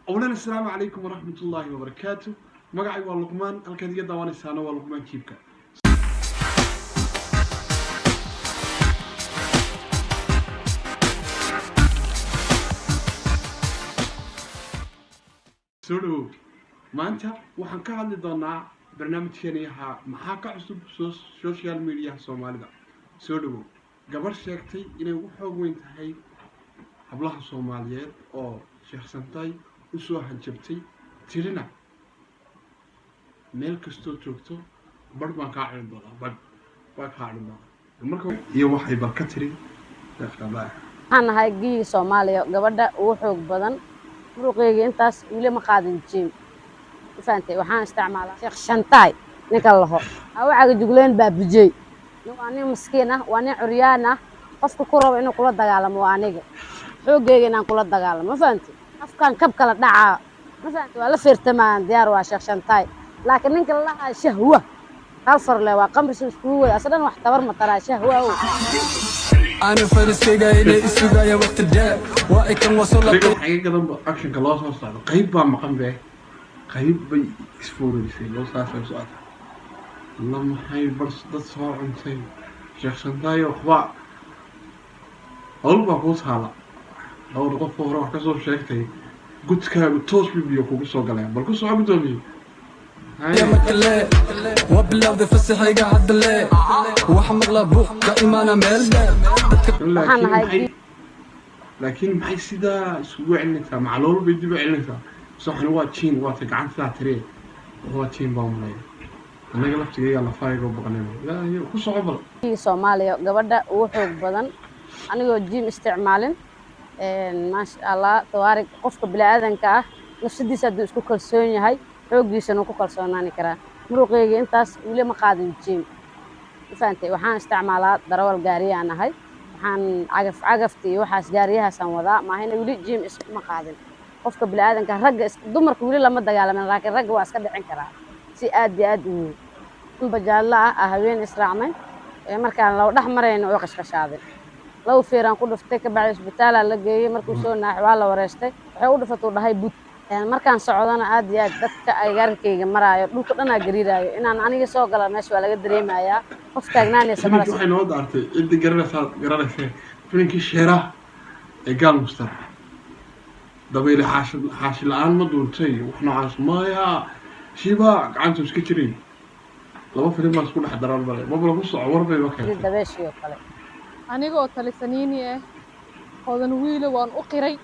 أولا السلام عليكم ورحمة الله وبركاته. مقعي واللقمان الكن يدا وانا سانا واللقمان كيبكا. سولو ما أنت وحن كهذا ضنا برنامج كنيها محاكا عصب سوشيال ميديا سوماليدا. سولو قبل شيكتي إنه وحوق وين تهي hablaha Soomaaliyeed oo sheeksantay u soo hanjabtay tirina meel kastoo joogto bar baan ka ciidan doonaa bar ka ciidan doonaa marka iyo waxay bal ka tiri dadkaba waxaan ahay gii Soomaaliya gabadha ugu xoog badan muruqeyga intaas wili ma qaadin jim faantay waxaan isticmaalaa sheekh shantay ninka laho awaaga jugleen baabujey nin miskiin ah waa nin curyaan ah qofka ku rabo inuu kula dagaalamo waa aniga xooggeega inaan kula dagaalamo ma fahanti afkaan kab kala dhacaa ma fahanti waa la feertamaan diyaar waa sheekh shantay laakiin ninka la lahaa shahwa hal far leh waa qamri isku wada asadan wax tabar ma taraa shahwa أنا فرسكيجا إلى السوق يا وقت الداء وأكن وصل لك حقيقة لما أكشن كلاس وصل قريب بقى مقام به قريب بيسفور في لو صار سؤال لما هاي برس ضد صار عن شيء شيخ شنطاي وخباء أول ما قوس هلا لو رقف وراح كسر شيكتي قلت كاب توس بيبيو كوسو قلنا بل كوسو عبدوني يا مكلة وبلاد فسح قاعد الليل وحمر لبوخ دائما أنا ملدا لكن maxay sida isugu celinaysaa macluul bay dib u celinaysaa saxna waa tiin waa tagacan saatire waa tiin baamay anaga laftigeeya la faa'iido baqanay ilaahay ku soo qabal Soomaaliya gabadha ugu xoog badan anigoo jim isticmaalin maasha Allah tawaarik qofka bilaadanka ah nafsadiisa haduu isku kalsoon yahay xoogiisana ku kalsoonaan karaa muruqeyga intaas wili ma qaadin jim faantay waxaan isticmaalaa darawal gaariyaan ahay waxaan cagaftii waxaas gaariyahaasaan wadaa maahayna wili jim isma qaadin qofka bilaadanka ragga dumarka wili lama dagaalamin laakiin ragga waa iska dhicin karaa si aad iyo aad u bajaalla ah haween israacmay markaan loo dhax marayno oo qashqashaaday law feeraan ku dhuftay ka bacay isbitaal la geeyay markuu soo naax waa la wareystay waxay u dhufatay dhahay bud markaan socdana aad iyo aad dadka ay gaarkeyga maraayo dhulka dhanaa gariiraayo inaan aniga soo gala meesha waa laga dareemayaa qof taagnaanaysa markaas waxay noo daartay inta garanaysa filimkii sheeraha ee gaal mustar dabayl xaashi la'aan ma duuntay wax noocaas maya shiba gacanta iska jiray laba filim baa isku dhex daran balay ma bala ku soo warbay wakay dabeeshiyo kale anigoo talisaniini ah qodan wiil waan u qiray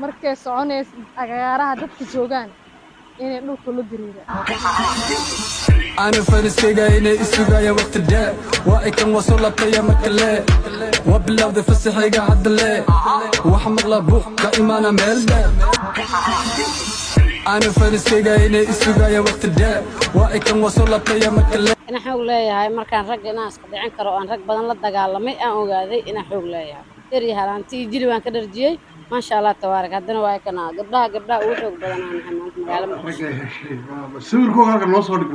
markay soconays agaaraha dadka joogan inay dhulka la gariiraan أنا فرسكيجا إلى السوق يا وقت الداء وأكن وصل لك يا مكلة وبلاد فسح قاعد الليل وحمر لبوخ دائما أنا ملدا أنا فرسكيجا إلى السوق يا وقت الداء وأكن وصل لك يا مكلة ina xoog leeyahay markaan rag inaan iska dhicin karo aan rag badan la dagaalamay aan ogaaday ina xoog leeyahay eri halaantii jili waan ka dharjiyay ما شاء الله تبارك هذنا وايكنا قبلها وحوق بدنا نحن مقالة سويركو هذا النص هذا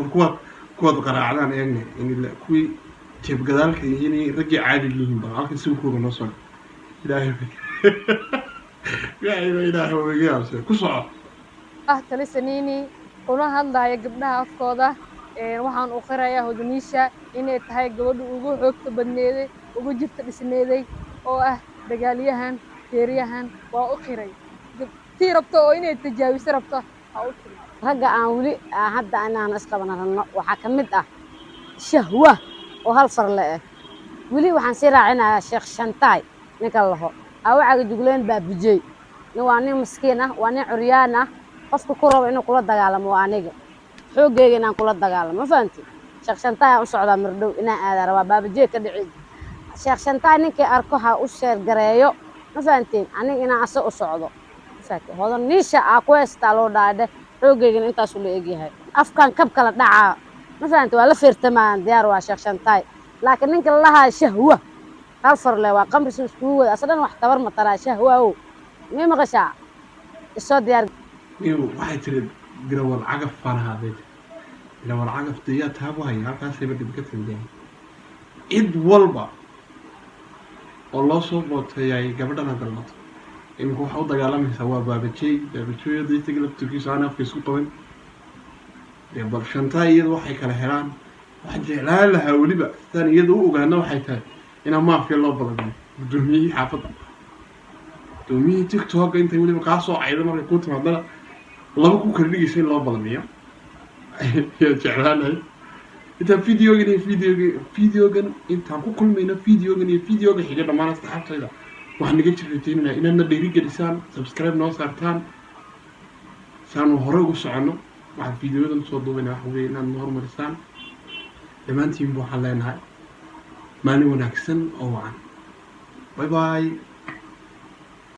كواد قراعدان يعني كوي تيب قدالك يعني رجع عادي لهم بقى لكن سويركو النص هذا إلهي إلهي وبيجي كسرة talisaniini kuna hadlaya gabdhaha afkooda waxaan u qirayaa hodaniisha inay tahay gabadha ugu xoogta badneeday ugu jirta dhisneeday oo ah dagaalyahan feeriyahan waa u qiray tii rabto oo inay tajaawiso rabto ha u qiray ragga aan wili hadda inaan isqabanarno waxaa ka mid ah shahwa oo hal far leh wili waxaan si raacinayaa sheekh shantay ninka laho awaaga jugleen baabujey waa nin miskiin ah waa nin curyaan ah qofka ku rabo inuu kula dagaalamo waa aniga xooggeega inaan kula dagaalamo ma fahanti sheekh shantay u socdaa mirdhow inaan aadara waa baabujey ka dhici sheekh shantay ninkii arko ha u sheer gareeyo ma fahantiin aniga inaan asa u socdo faati hodan niisha ku heystaa loo dhaadhe xooggeega intaas uu leeyahay afkaan kab kala dhacaa ma fahanti waa la feertamaan diyaar waa sheekh shantay laakiin ninka la lahaa shahwa hal far leh waa qamri isku wada asadan wax tabar ma taraa shahwa ma maqashaa isoo diyaar waxay tiri garawal cagaf farahadeed garawal cagaf diyaa taabahay halkaas ay badib ka tindeen cid walba oo loo soo bootayay gabadhana dalmato imika waxa u dagaalamaysaa waa baabajooy haddii isaga laftirkiisa aan afka isku qaban dee bal shantaa iyada waxay kala helaan waxaan jeclaan lahaa weliba sidaan iyada u ogaana waxay tahay inaa maafiya loo badamiyo guddoomiyihii xaafadda guddoomiyihii tiktoka intay weliba kaa soo cayda markay kuu timaadana laba ku kala dhigaysa in loo badamiyo ayaa jeclaanahay intaan videogan intaan ku kulmayno videogan iyo videoga xiga dhammaan asxaabtayda waxaan naga jirrataynanaa inaadna dhiirigelisaan subscribe noo saartaan saanu hore ugu soconno waxaan videoyadan soo duubayna waxa weeye inaad na horumarisaan dhammaantiinba waxaan leenahay maalin wanaagsan oo wacan bye bye